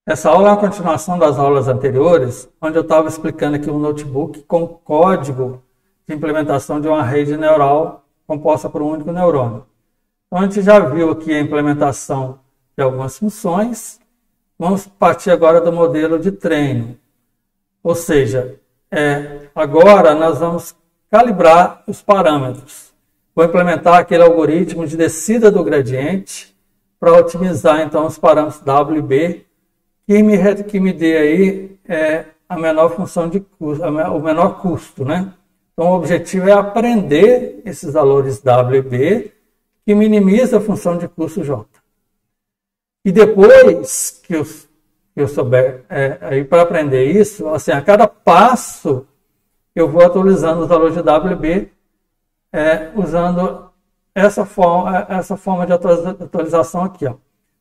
Essa aula é uma continuação das aulas anteriores, onde eu estava explicando aqui um notebook com código de implementação de uma rede neural composta por um único neurônio. Então, a gente já viu aqui a implementação de algumas funções. Vamos partir agora do modelo de treino. Ou seja, agora nós vamos calibrar os parâmetros. Vou implementar aquele algoritmo de descida do gradiente para otimizar então os parâmetros W e B, que me dê aí a menor função de custo, o menor custo, né? Então o objetivo é aprender esses valores W e B, que minimiza a função de custo J. E depois que eu souber aí para aprender isso, assim, a cada passo eu vou atualizando os valores de W e B, usando essa forma de atualização aqui, ó.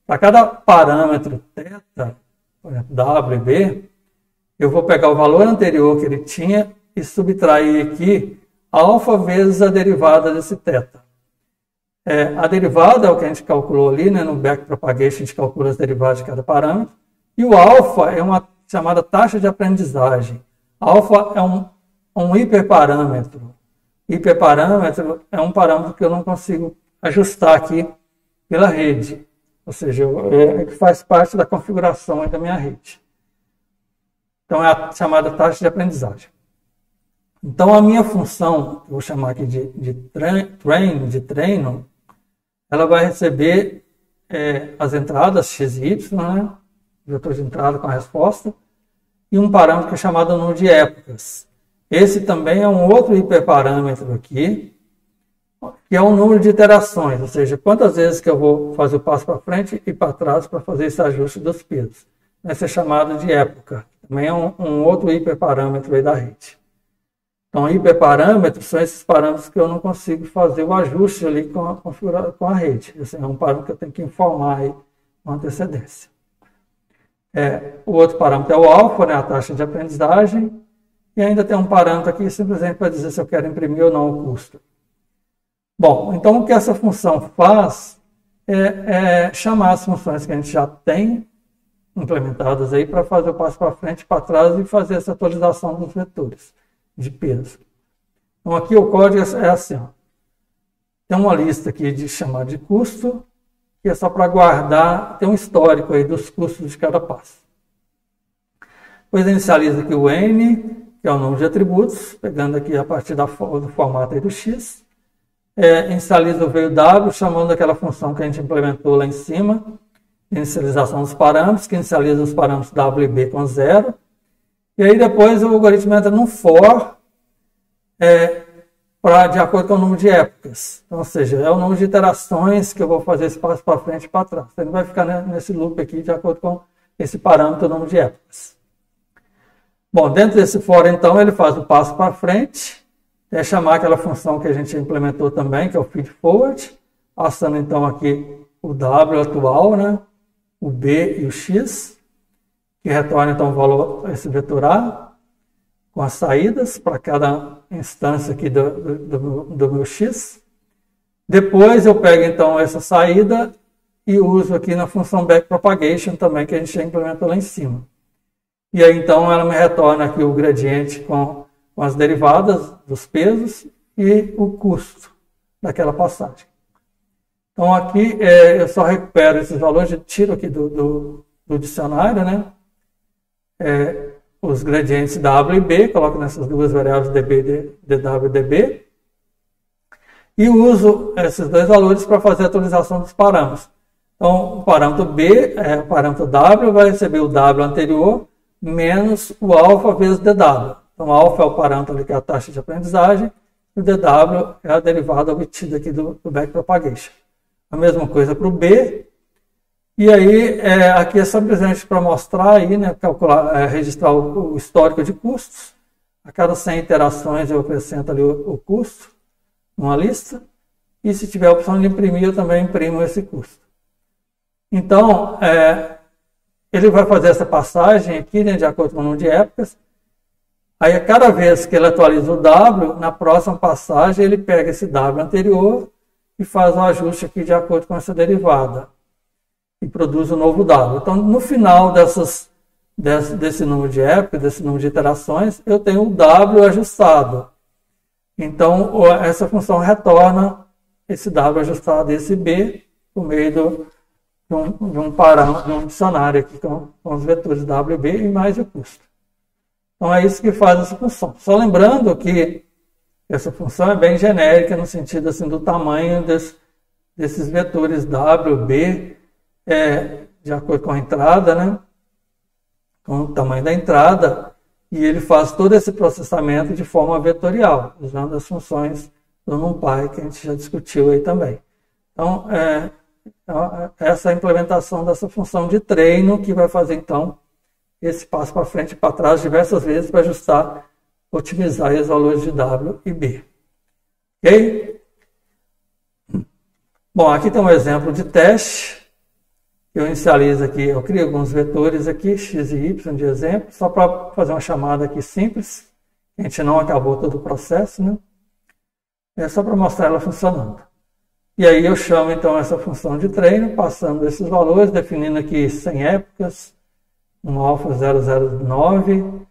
Para cada parâmetro θ, por exemplo, W e B, eu vou pegar o valor anterior que ele tinha e subtrair aqui alfa vezes a derivada desse θ. A derivada é o que a gente calculou ali, né? No backpropagation a gente calcula as derivadas de cada parâmetro. E o alfa é uma chamada taxa de aprendizagem. Alfa é um hiperparâmetro. Hiperparâmetro é um parâmetro que eu não consigo ajustar aqui pela rede. Ou seja, que faz parte da configuração da minha rede. Então, é a chamada taxa de aprendizagem. Então, a minha função, que eu vou chamar aqui de treino, ela vai receber as entradas x e y, né? Vetor de entrada com a resposta, e um parâmetro que é chamado número de épocas. Esse também é um outro hiperparâmetro aqui, que é o número de iterações, ou seja, quantas vezes que eu vou fazer o passo para frente e para trás para fazer esse ajuste dos pesos. Vai ser chamado de época. Também é um outro hiperparâmetro aí da rede. Então, hiperparâmetros são esses parâmetros que eu não consigo fazer o ajuste ali com a rede. Esse é um parâmetro que eu tenho que informar aí com antecedência. O outro parâmetro é o alfa, né, a taxa de aprendizagem. E ainda tem um parâmetro aqui simplesmente para dizer se eu quero imprimir ou não o custo. Bom, então o que essa função faz é chamar as funções que a gente já tem implementadas aí para fazer o passo para frente e para trás e fazer essa atualização dos vetores de peso. Então aqui o código é assim, ó. Tem uma lista aqui de chamada de custo, que é só para guardar, tem um histórico aí dos custos de cada passo. Depois inicializa aqui o N, que é o número de atributos, pegando aqui a partir do formato aí do X. Inicializa o veio W, chamando aquela função que a gente implementou lá em cima, inicialização dos parâmetros, que inicializa os parâmetros W e B com 0. E aí depois o algoritmo entra no for, de acordo com o número de épocas. Então, ou seja, é o número de iterações que eu vou fazer esse passo para frente e para trás. Então, ele vai ficar nesse loop aqui de acordo com esse parâmetro, o número de épocas. Bom, dentro desse for, então, ele faz o passo para frente, chamar aquela função que a gente implementou também, que é o feed forward, passando então aqui o W atual, né, o B e o X, que retorna então o valor, esse vetor A, com as saídas para cada instância aqui do meu X. Depois eu pego então essa saída e uso aqui na função backpropagation também, que a gente já implementou lá em cima. E aí então ela me retorna aqui o gradiente com as derivadas dos pesos e o custo daquela passagem. Então aqui eu só recupero esses valores, tiro aqui do dicionário, né? Os gradientes W e B, coloco nessas duas variáveis dB, dW e dB, e uso esses dois valores para fazer a atualização dos parâmetros. Então, o parâmetro B, o parâmetro W, vai receber o W anterior menos o alfa vezes dW. Então, o alfa é o parâmetro ali, que é a taxa de aprendizagem, e o dW é a derivada obtida aqui do backpropagation. A mesma coisa para o B. E aí, aqui é simplesmente para mostrar aí, né, calcular, registrar o histórico de custos. A cada 100 iterações eu acrescento ali o custo numa lista. E se tiver a opção de imprimir, eu também imprimo esse custo. Então, ele vai fazer essa passagem aqui, né, de acordo com o número de épocas. Aí, a cada vez que ele atualiza o W, na próxima passagem, ele pega esse W anterior e faz um ajuste aqui de acordo com essa derivada. e produz o novo dado. Então, no final desse número de épocas, desse número de iterações, eu tenho o W ajustado. Então, essa função retorna esse W ajustado e esse B por meio de um parâmetro, de um dicionário aqui com os vetores W e B e mais o custo. Então, é isso que faz essa função. Só lembrando que essa função é bem genérica no sentido assim, do tamanho desses vetores W, B, de acordo com a entrada, né? Com o tamanho da entrada, e ele faz todo esse processamento de forma vetorial, usando as funções do NumPy, que a gente já discutiu aí também. Então, essa é a implementação dessa função de treino, que vai fazer, então, esse passo para frente e para trás diversas vezes para ajustar, otimizar os valores de W e B. Ok? Bom, aqui tem um exemplo de teste. Eu inicializo aqui, eu crio alguns vetores aqui, x e y de exemplo, só para fazer uma chamada aqui simples. A gente não acabou todo o processo, né? É só para mostrar ela funcionando. E aí eu chamo então essa função de treino, passando esses valores, definindo aqui 100 épocas, um alfa 009.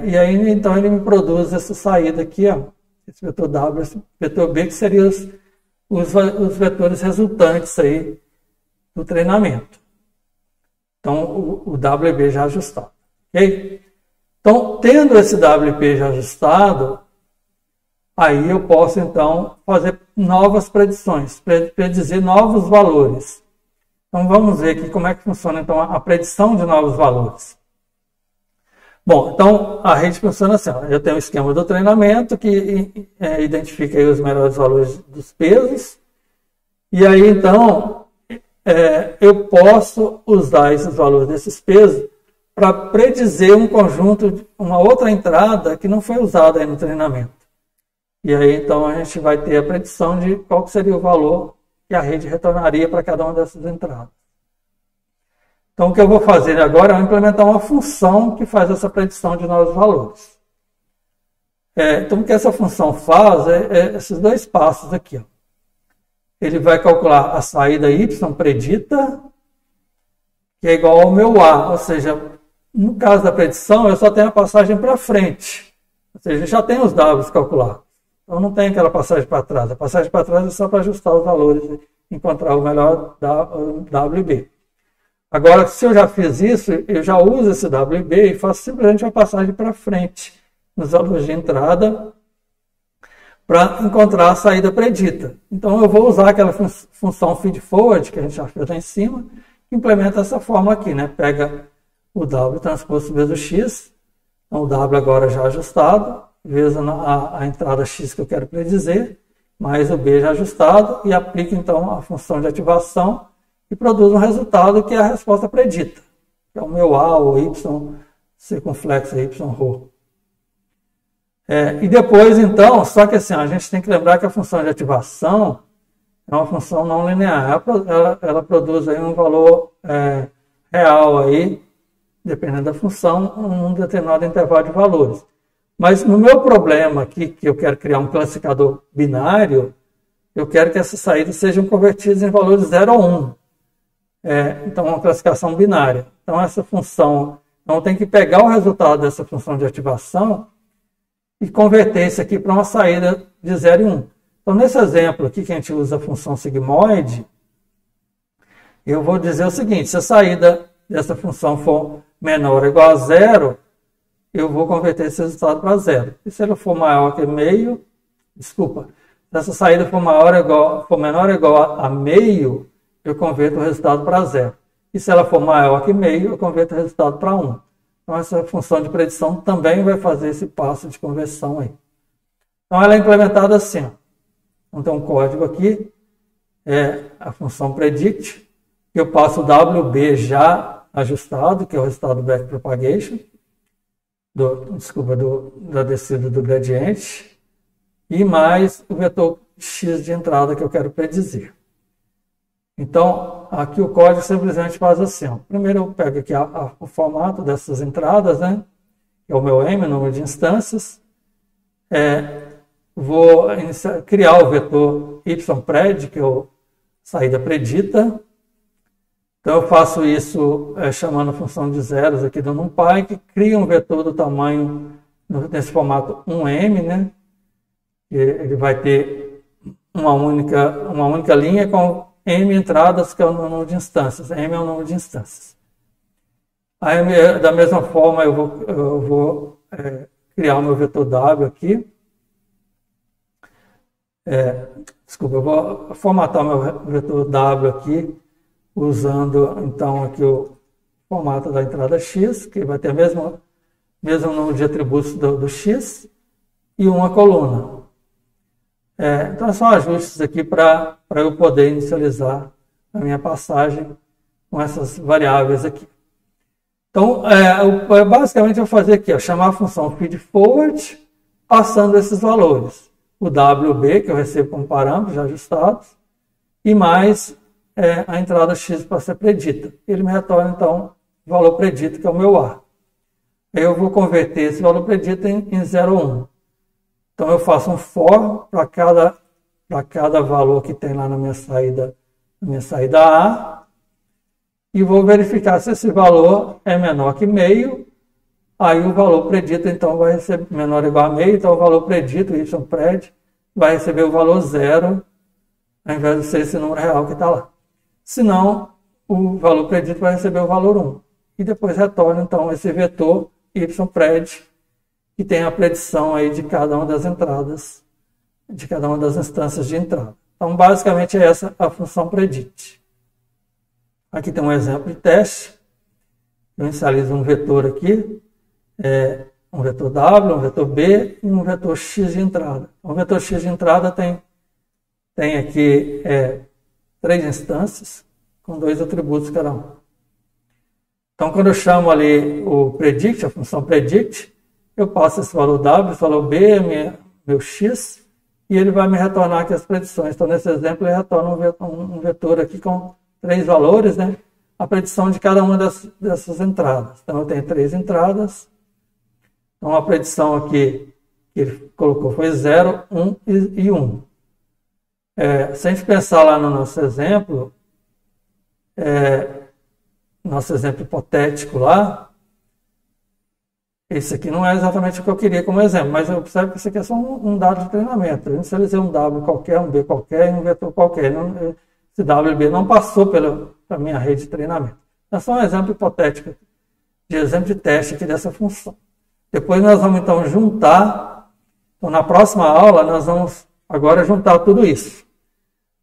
E aí então ele me produz essa saída aqui, ó, esse vetor W, esse vetor B, que seriam os vetores resultantes aí do treinamento. Então, o WB já ajustado. Ok? Então, tendo esse WP já ajustado, aí eu posso, então, fazer novas predições, predizer novos valores. Então, vamos ver aqui como é que funciona, então, a predição de novos valores. Bom, então, a rede funciona assim. Ó. Eu tenho o esquema do treinamento, que identifica aí os melhores valores dos pesos. E aí, então, eu posso usar esses valores desses pesos para predizer um conjunto, uma outra entrada que não foi usada aí no treinamento. E aí, então, a gente vai ter a predição de qual seria o valor que a rede retornaria para cada uma dessas entradas. Então, o que eu vou fazer agora é implementar uma função que faz essa predição de novos valores. Então, o que essa função faz é esses dois passos aqui. Ó. Ele vai calcular a saída y predita, que é igual ao meu A. Ou seja, no caso da predição, eu só tenho a passagem para frente. Ou seja, já tem os Ws calculados. Então, não tem aquela passagem para trás. A passagem para trás é só para ajustar os valores e encontrar o melhor W e B. Agora, se eu já fiz isso, eu já uso esse W e B e faço simplesmente uma passagem para frente nos valores de entrada para encontrar a saída predita. Então, eu vou usar aquela função feedForward, que a gente já fez lá em cima, e implementa essa forma aqui, né? Pega o W transposto vezes o X, então o W agora já ajustado, vezes a entrada X que eu quero predizer, mais o B já ajustado, e aplica então a função de ativação e produz um resultado que é a resposta predita, que é o meu A ou Y circunflexo Y-ρ. E depois, então, só que assim, a gente tem que lembrar que a função de ativação é uma função não linear. Ela produz aí um valor real, aí, dependendo da função, um determinado intervalo de valores. Mas no meu problema aqui, que eu quero criar um classificador binário, eu quero que essas saídas sejam convertidas em valores 0 ou 1. Então, uma classificação binária. Então, essa função, então, tem que pegar o resultado dessa função de ativação e converter isso aqui para uma saída de 0 e 1. Então, nesse exemplo aqui, que a gente usa a função sigmoide, eu vou dizer o seguinte: se a saída dessa função for menor ou igual a 0, eu vou converter esse resultado para 0. E se ele for maior que meio, se essa saída for menor ou igual a meio, eu converto o resultado para 0. E se ela for maior que meio, eu converto o resultado para 1. Então, essa função de predição também vai fazer esse passo de conversão aí. Então, ela é implementada assim. Ó. Então, tem um código aqui, a função predict, que eu passo o WB já ajustado, que é o resultado do backpropagation, da descida do gradiente, e mais o vetor x de entrada que eu quero predizer. Então, aqui o código simplesmente faz assim. Ó. Primeiro eu pego aqui o formato dessas entradas, né? Que é o meu M, número de instâncias. Vou criar o vetor ypred, que é a saída predita. Então eu faço isso chamando a função de zeros aqui do NumPy, que cria um vetor do tamanho nesse formato 1M, né? Ele vai ter uma única linha com M entradas, que é o número de instâncias. M é o número de instâncias. Aí, da mesma forma, eu vou criar o meu vetor W aqui. Desculpa, eu vou formatar o meu vetor W aqui, usando então aqui o formato da entrada X, que vai ter o mesmo número de atributos do X, e uma coluna. Então são ajustes aqui para eu poder inicializar a minha passagem com essas variáveis aqui. Então, basicamente eu vou fazer aqui, chamar a função feedForward, passando esses valores. O WB, que eu recebo como parâmetros já ajustados, e mais a entrada X para ser predita. Ele me retorna, então, o valor predito, que é o meu A. Eu vou converter esse valor predito em 0,1. Então, eu faço um for para cada valor que tem lá na minha saída A, e vou verificar se esse valor é menor que meio. Aí o valor predito, então, vai receber menor ou igual a meio. Então, o valor predito, y_pred, vai receber o valor 0, ao invés de ser esse número real que está lá. Senão, o valor predito vai receber o valor 1. E depois retorna, então, esse vetor y_pred, que tem a predição aí de cada uma das entradas, de cada uma das instâncias de entrada. Então, basicamente, é essa a função predict. Aqui tem um exemplo de teste. Eu inicializo um vetor aqui, um vetor W, um vetor B e um vetor X de entrada. O vetor X de entrada tem aqui 3 instâncias, com 2 atributos cada um. Então, quando eu chamo ali o predict, a função predict, eu passo esse valor W, esse valor B, meu X, e ele vai me retornar aqui as predições. Então, nesse exemplo, ele retorna um vetor aqui com 3 valores, né? A predição de cada uma dessas entradas. Então, eu tenho 3 entradas. Então, a predição aqui que ele colocou foi 0, 1 e 1. Se a gente pensar lá no nosso exemplo hipotético lá, esse aqui não é exatamente o que eu queria como exemplo, mas eu observo que isso aqui é só um dado de treinamento. Eu inicializei um W qualquer, um B qualquer e um vetor qualquer. Esse WB não passou pela minha rede de treinamento. É só um exemplo hipotético, de exemplo de teste aqui dessa função. Depois nós vamos então juntar. Então, na próxima aula, nós vamos agora juntar tudo isso.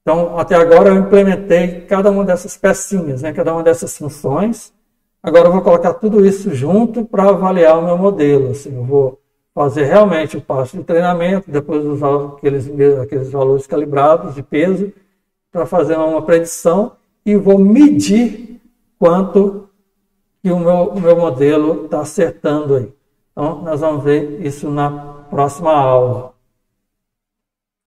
Então, até agora eu implementei cada uma dessas pecinhas, né, cada uma dessas funções. Agora eu vou colocar tudo isso junto para avaliar o meu modelo. Assim, eu vou fazer realmente o passo de treinamento, depois usar aqueles valores calibrados de peso, para fazer uma predição, e vou medir quanto que o meu modelo está acertando aí. Então, nós vamos ver isso na próxima aula.